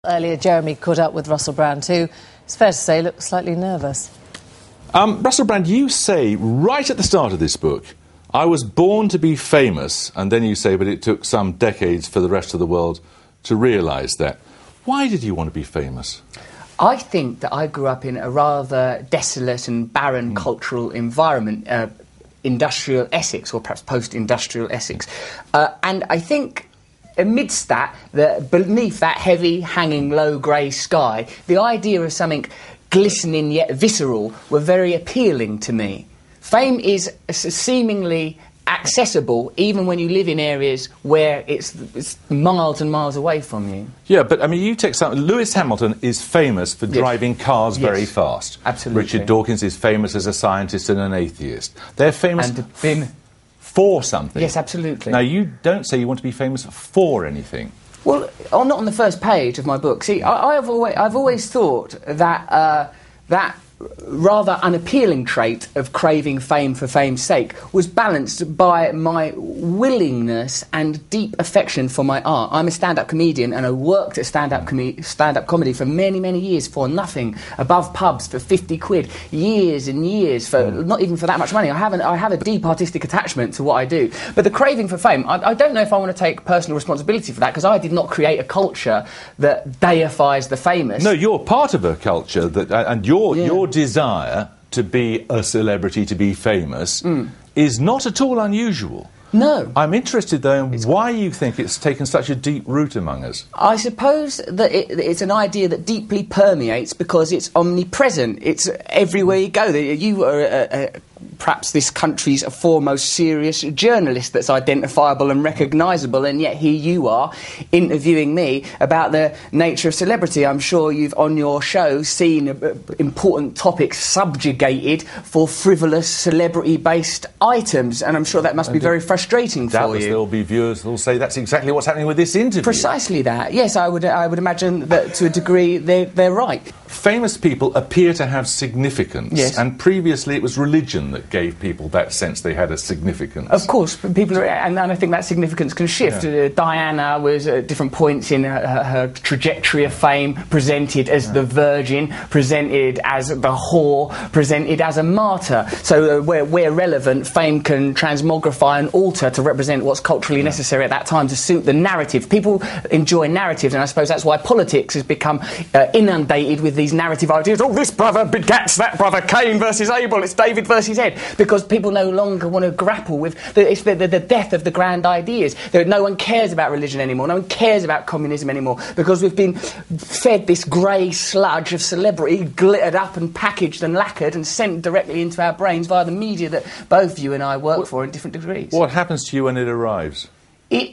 Earlier, Jeremy caught up with Russell Brand, who, it's fair to say, looked slightly nervous. Russell Brand, you say right at the start of this book, I was born to be famous, and then you say, but it took some decades for the rest of the world to realise that. Why did you want to be famous? I think that I grew up in a rather desolate and barren cultural environment, industrial Essex, or perhaps post-industrial Essex. And I think amidst that, beneath that heavy, hanging, low grey sky, the idea of something glistening yet visceral were very appealing to me. Fame is seemingly accessible even when you live in areas where it's miles and miles away from you. Yeah, but I mean, you take something. Lewis Hamilton is famous for driving cars very fast. Absolutely. Richard Dawkins is famous as a scientist and an atheist. They're famous for something. Yes, absolutely. Now, you don't say you want to be famous for anything. Well, not on the first page of my book. See, I've always thought that that rather unappealing trait of craving fame for fame's sake was balanced by my willingness and deep affection for my art. I'm a stand-up comedian, and I worked at stand-up comedy for many, many years for nothing, above pubs for 50 quid, years and years, for not even for that much money. I have a deep artistic attachment to what I do. But the craving for fame, I don't know if I want to take personal responsibility for that, because I did not create a culture that deifies the famous. No, you're part of a culture that, and your desire to be a celebrity, to be famous, is not at all unusual. No. I'm interested, though, in why you think it's taken such a deep root among us. I suppose that it's an idea that deeply permeates because it's omnipresent. It's everywhere you go. You are perhaps this country's foremost serious journalist that's identifiable and recognisable, and yet here you are interviewing me about the nature of celebrity. I'm sure you've, on your show, seen important topics subjugated for frivolous celebrity-based items, and I'm sure that must be very frustrating for you. Doubtless there'll be viewers who'll say that's exactly what's happening with this interview. Precisely that. Yes, I would imagine that to a degree they're right. Famous people appear to have significance, and previously it was religion that gave people that sense they had a significance. Of course, people are, and I think that significance can shift. Diana was at different points in her trajectory of fame presented as the virgin, presented as the whore, presented as a martyr. So where relevant, fame can transmogrify and alter to represent what's culturally necessary at that time to suit the narrative. People enjoy narratives, and I suppose that's why politics has become inundated with these narrative ideas. Oh, this brother begats that brother, Cain versus Abel, it's David versus Ed, because people no longer want to grapple with the death of the grand ideas. No one cares about religion anymore, no one cares about communism anymore, because we've been fed this grey sludge of celebrity, glittered up and packaged and lacquered and sent directly into our brains via the media that both you and I work for in different degrees. What happens to you when it arrives?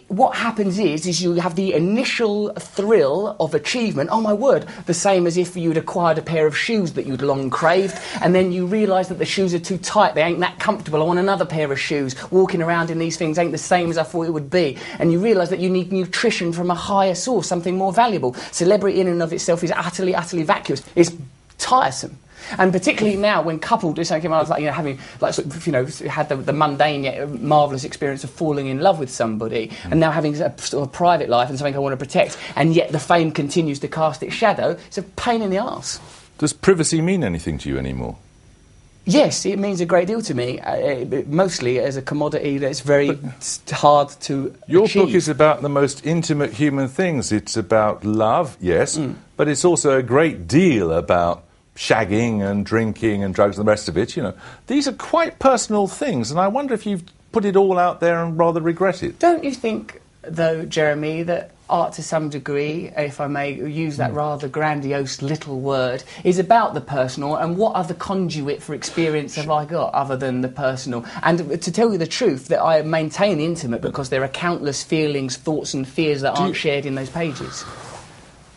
What happens is you have the initial thrill of achievement, oh my word, the same as if you'd acquired a pair of shoes that you'd long craved, and then you realise that the shoes are too tight, they ain't that comfortable, I want another pair of shoes, walking around in these things ain't the same as I thought it would be, and you realise that you need nutrition from a higher source, something more valuable. Celebrity in and of itself is utterly, utterly vacuous. It's tiresome. And particularly now, when coupled with something like, having, like, sort of, had the mundane yet marvellous experience of falling in love with somebody, and now having a sort of private life and something I want to protect, and yet the fame continues to cast its shadow, it's a pain in the arse. Does privacy mean anything to you anymore? Yes, it means a great deal to me, mostly as a commodity that's very hard to Your achieve. book is about the most intimate human things. It's about love, yes, but it's also a great deal about shagging and drinking and drugs and the rest of it, These are quite personal things, and I wonder if you've put it all out there and rather regret it. Don't you think, though, Jeremy, that art to some degree, if I may use that rather grandiose little word, is about the personal, and what other conduit for experience have I got other than the personal? And to tell you the truth, that I maintain intimate because there are countless feelings, thoughts and fears that aren't shared in those pages.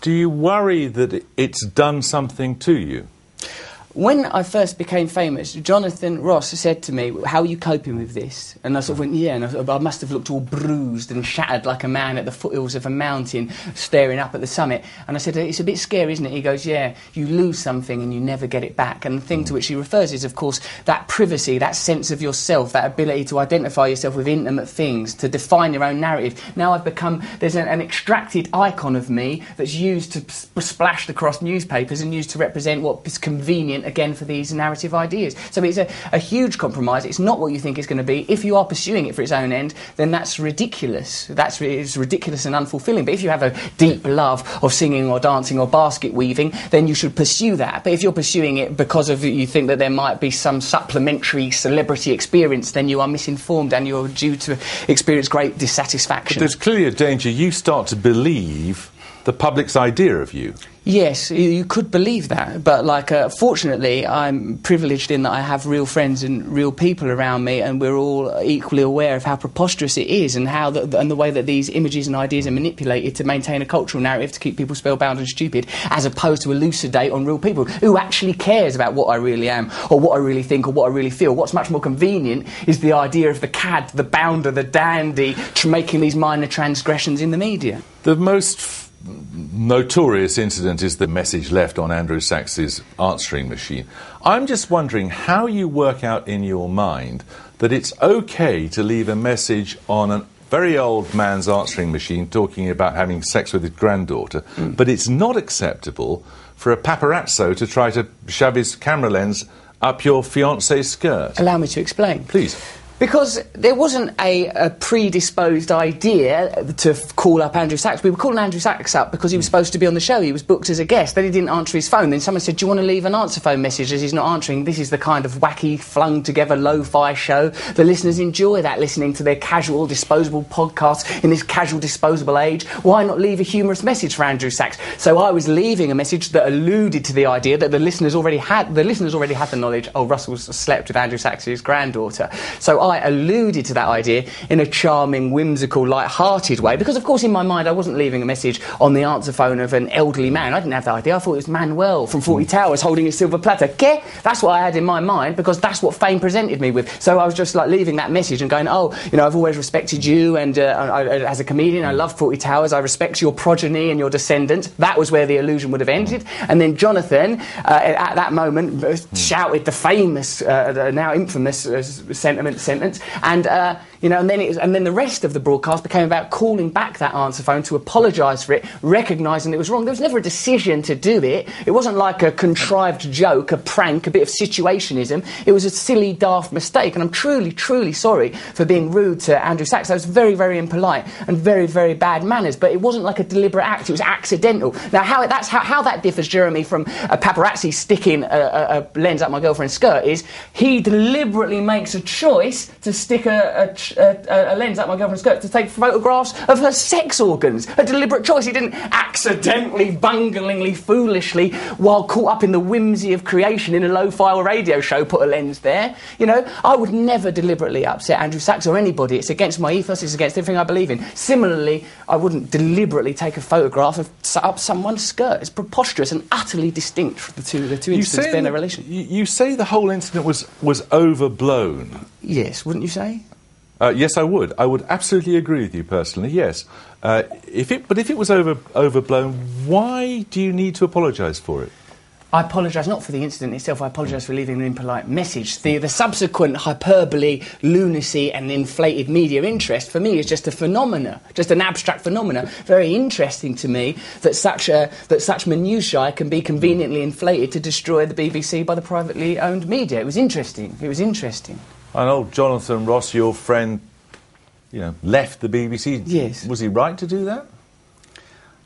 Do you worry that it's done something to you? When I first became famous, Jonathan Ross said to me, "How are you coping with this?" And I sort of went, "Yeah," and I must have looked all bruised and shattered like a man at the foothills of a mountain staring up at the summit. And I said, "It's a bit scary, isn't it?" He goes, "Yeah, you lose something and you never get it back." And the thing to which he refers is, of course, that privacy, that sense of yourself, that ability to identify yourself with intimate things, to define your own narrative. Now I've become, there's an extracted icon of me that's used to splashed across newspapers and used to represent what is convenient, again, for these narrative ideas. So it's a huge compromise. It's not what you think it's going to be. If you are pursuing it for its own end, then that's ridiculous. It's ridiculous and unfulfilling. But if you have a deep love of singing or dancing or basket weaving, then you should pursue that. But if you're pursuing it because of you think that there might be some supplementary celebrity experience, then you are misinformed and you're due to experience great dissatisfaction. But there's clearly a danger you start to believe the public's idea of you. Yes, you could believe that, but fortunately I'm privileged in that I have real friends and real people around me, and we're all equally aware of how preposterous it is and how and the way that these images and ideas are manipulated to maintain a cultural narrative to keep people spellbound and stupid, as opposed to elucidate on real people. Who actually cares about what I really am or what I really think or what I really feel? What's much more convenient is the idea of the cad, the bounder, the dandy making these minor transgressions in the media. The most notorious incident is the message left on Andrew Sachs's answering machine. I'm just wondering how you work out in your mind that it's okay to leave a message on a very old man's answering machine talking about having sex with his granddaughter, but it's not acceptable for a paparazzo to try to shove his camera lens up your fiancée's skirt. Allow me to explain. Please. Because there wasn't a predisposed idea to call up Andrew Sachs. We were calling Andrew Sachs up because he was supposed to be on the show. He was booked as a guest. Then he didn't answer his phone. Then someone said, "Do you want to leave an answer phone message?" As he's not answering. This is the kind of wacky, flung-together lo-fi show. The listeners enjoy that, listening to their casual, disposable podcasts in this casual, disposable age. Why not leave a humorous message for Andrew Sachs? So I was leaving a message that alluded to the idea that the listeners already had the knowledge, oh, Russell's slept with Andrew Sachs's granddaughter. So I alluded to that idea in a charming, whimsical, light-hearted way, because of course in my mind I wasn't leaving a message on the answer phone of an elderly man. I didn't have that idea. I thought it was Manuel from 40 Towers holding a silver platter. That's what I had in my mind, because that's what fame presented me with. So I was just like leaving that message and going, oh, you know, I've always respected you, and as a comedian I love 40 Towers, I respect your progeny and your descendants. That was where the illusion would have ended. And then Jonathan at that moment shouted the famous now infamous sentence, and you know, and then the rest of the broadcast became about calling back that answer phone to apologise for it, recognising it was wrong. There was never a decision to do it. It wasn't like a contrived joke, a prank, a bit of situationism. It was a silly, daft mistake, and I'm truly, truly sorry for being rude to Andrew Sachs. That was very, very impolite and very, very bad manners, but it wasn't like a deliberate act. It was accidental. Now, how that differs, Jeremy, from a paparazzi sticking a lens up my girlfriend's skirt is he deliberately makes a choice to stick a lens up my girlfriend's skirt to take photographs of her sex organs. A deliberate choice. He didn't accidentally, bunglingly, foolishly, while caught up in the whimsy of creation in a low-file radio show, put a lens there. You know, I would never deliberately upset Andrew Sachs or anybody. It's against my ethos, it's against everything I believe in. Similarly, I wouldn't deliberately take a photograph of up someone's skirt. It's preposterous and utterly distinct from the two incidents being a relation. You say the whole incident was overblown. Yes, wouldn't you say? Yes, I would. I would absolutely agree with you personally, yes. But if it was overblown, why do you need to apologise for it? I apologise not for the incident itself, I apologise for leaving an impolite message. The subsequent hyperbole, lunacy and inflated media interest for me is just a phenomena, just an abstract phenomena. Very interesting to me that such minutiae can be conveniently inflated to destroy the BBC by the privately owned media. It was interesting. It was interesting. I know Jonathan Ross, your friend, you know, left the BBC. Yes. Was he right to do that?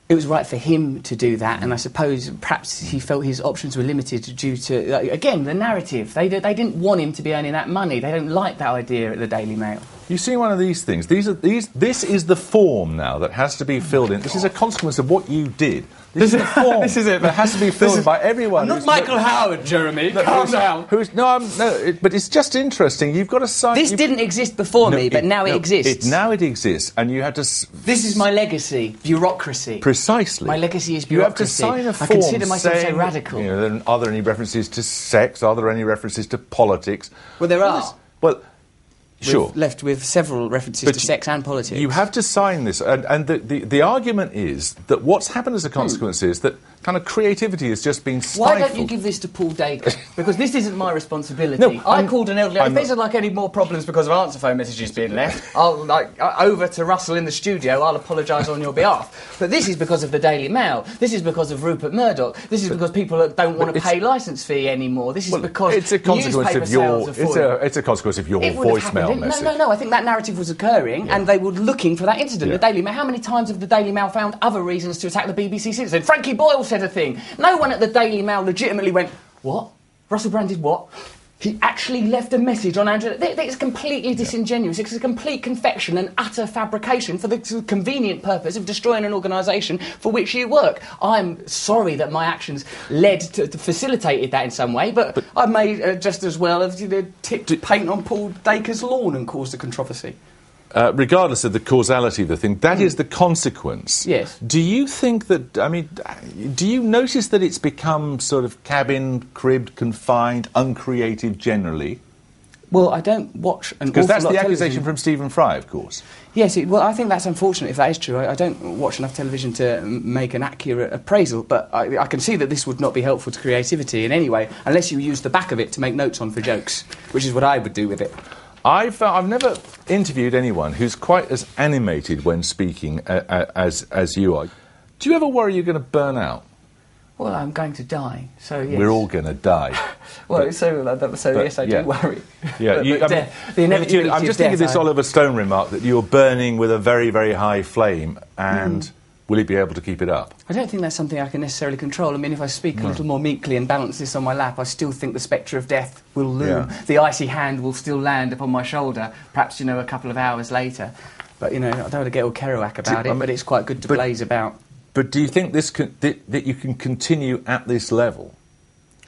It was right for him to do that, and I suppose perhaps he felt his options were limited due to, again, the narrative. They didn't want him to be earning that money. They don't like that idea at the Daily Mail. You've seen one of these things. This is the form now that has to be filled in. This is a consequence of what you did. This is the form this is it. that has to be filled by everyone. I'm not Michael Howard, Jeremy. Calm down. But it's just interesting. You've got to sign... This didn't exist before me, but now it exists. Now it exists, and you have to... This is my legacy, bureaucracy. Precisely. My legacy is bureaucracy. You have to sign a form. I consider myself so radical. Are there any references to sex? Are there any references to politics? Well, there are. Well... Sure. We're left with several references to sex and politics. You have to sign this, and the argument is that what's happened as a consequence is that kind of creativity has just been stifled. Why don't you give this to Paul Dacre? Because this isn't my responsibility. No, I called an elderly... If there's any more problems because of answer phone messages being left, I'll over to Russell in the studio, I'll apologise on your behalf. But this is because of the Daily Mail. This is because of Rupert Murdoch. This is because people don't want to pay licence fee anymore. This is because it's a consequence of your... It's a consequence of your voicemail message. No, I think that narrative was occurring and they were looking for that incident. The Daily Mail, how many times have the Daily Mail found other reasons to attack the BBC citizen? Frankie Boyle said a thing. No one at the Daily Mail legitimately went, what? Russell Brand did what? He actually left a message on Angela... It's completely disingenuous. It's a complete confection and utter fabrication for the convenient purpose of destroying an organisation for which you work. I'm sorry that my actions led to facilitated that in some way, but I may just as well have tipped paint on Paul Dacre's lawn and caused a controversy. Regardless of the causality of the thing, that is the consequence. Yes. Do you think that, do you notice that it's become sort of cabin, cribbed, confined, uncreative generally? Well, I don't watch an awful lot of television. Because that's the accusation from Stephen Fry, of course. Yes, well, I think that's unfortunate if that is true. I don't watch enough television to make an accurate appraisal, but I can see that this would not be helpful to creativity in any way, unless you use the back of it to make notes on for jokes, which is what I would do with it. I've never interviewed anyone who's quite as animated when speaking as you are. Do you ever worry you're going to burn out? Well, I'm going to die, so yes. We're all going to die. Well, yes, I do worry. Yeah, the inevitability I'm just thinking of this Oliver Stone remark that you're burning with a very, very high flame, and will he be able to keep it up? I don't think that's something I can necessarily control. I mean, if I speak a little more meekly and balance this on my lap, I still think the spectre of death will loom. Yeah. The icy hand will still land upon my shoulder, perhaps, a couple of hours later. But, I don't want to get all Kerouac about it, but it's quite good to blaze about. But do you think that you can continue at this level?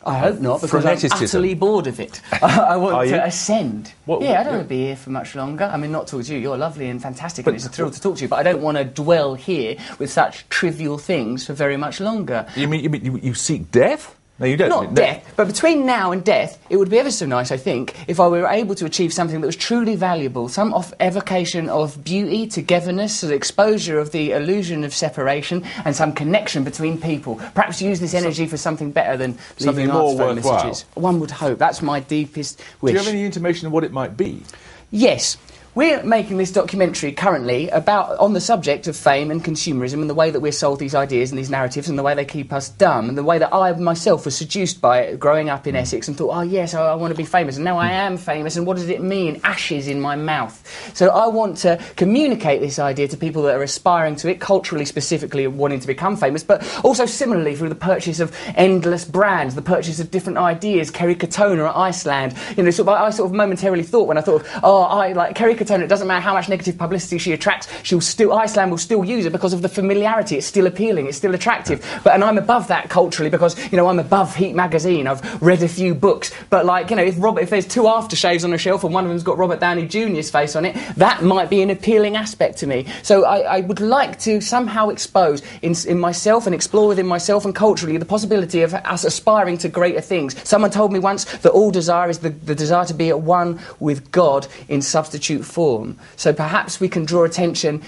I hope not, because I'm utterly bored of it. I want to ascend. I don't want to be here for much longer. I mean, not talk to you. You're lovely and fantastic, and it's a thrill to talk to you. But I don't want to dwell here with such trivial things for very much longer. You mean you seek death? No, you don't. Not death, but between now and death, it would be ever so nice, I think, if I were able to achieve something that was truly valuable, some evocation of beauty, togetherness, the exposure of the illusion of separation, and some connection between people. Perhaps use this energy for something better than leaving more phone worthwhile. Messages. One would hope. That's my deepest wish. Do you have any intimation of what it might be? Yes. We're making this documentary currently on the subject of fame and consumerism and the way that we're sold these ideas and these narratives and the way they keep us dumb and the way that I myself was seduced by it growing up in Essex and thought, oh yes, I want to be famous, and now I am famous, and what does it mean? Ashes in my mouth. So I want to communicate this idea to people that are aspiring to it, culturally specifically wanting to become famous, but also similarly through the purchase of endless brands, the purchase of different ideas. Kerry Katona at Iceland. I sort of momentarily thought when I thought, I like Kerry Katona, it doesn't matter how much negative publicity she attracts, Iceland will still use it because of the familiarity. It's still appealing, it's still attractive. And I'm above that culturally because, I'm above Heat magazine. I've read a few books. But if there's two aftershaves on a shelf and one of them's got Robert Downey Jr.'s face on it, that might be an appealing aspect to me. So I would like to somehow expose in myself and explore within myself and culturally the possibility of us aspiring to greater things. Someone told me once that all desire is the desire to be at one with God in substitute form. So perhaps we can draw attention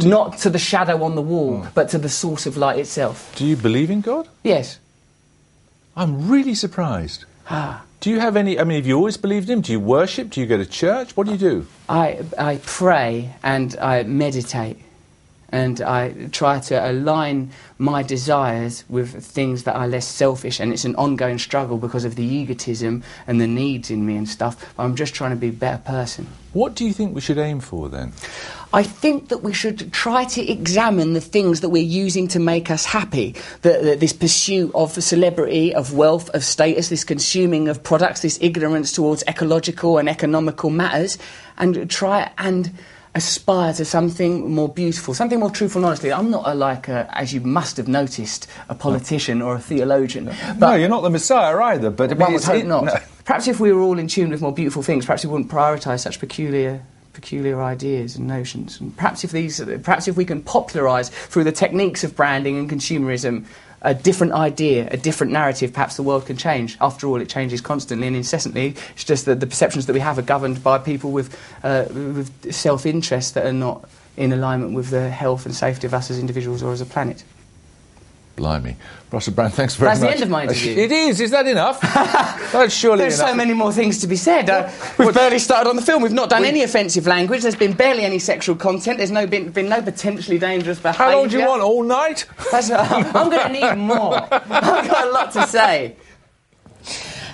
not to the shadow on the wall, but to the source of light itself. Do you believe in God? Yes. I'm really surprised. Do you have any... have you always believed in him? Do you worship? Do you go to church? What do you do? I pray and I meditate. and I try to align my desires with things that are less selfish, and it's an ongoing struggle because of the egotism and the needs in me and stuff. I'm just trying to be a better person. What do you think we should aim for then? I think that we should try to examine the things that we're using to make us happy. This pursuit of celebrity, of wealth, of status, this consuming of products, this ignorance towards ecological and economical matters, and try and aspire to something more beautiful, something more truthful and honestly. I'm not as you must have noticed, a politician or a theologian. But no, you're not the Messiah either, but one would hope not. No. Perhaps if we were all in tune with more beautiful things, perhaps we wouldn't prioritise such peculiar ideas and notions. And perhaps if we can popularise through the techniques of branding and consumerism a different idea, a different narrative, perhaps the world can change. After all, it changes constantly and incessantly. It's just that the perceptions that we have are governed by people with self-interest that are not in alignment with the health and safety of us as individuals or as a planet. Blimey. Russell Brand, thanks very much. That's the end of my interview. It is. Is that enough? That's surely There's enough. so many more things to be said. We've barely started on the film. We've not done any offensive language. There's been barely any sexual content. There's been no potentially dangerous behaviour. How long do you want? All night? I'm going to need more. I've got a lot to say.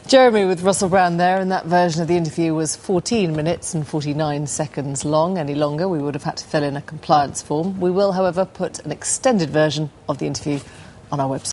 Jeremy with Russell Brand there, and that version of the interview was 14 minutes and 49 seconds long. Any longer, we would have had to fill in a compliance form. We will, however, put an extended version of the interview on our website.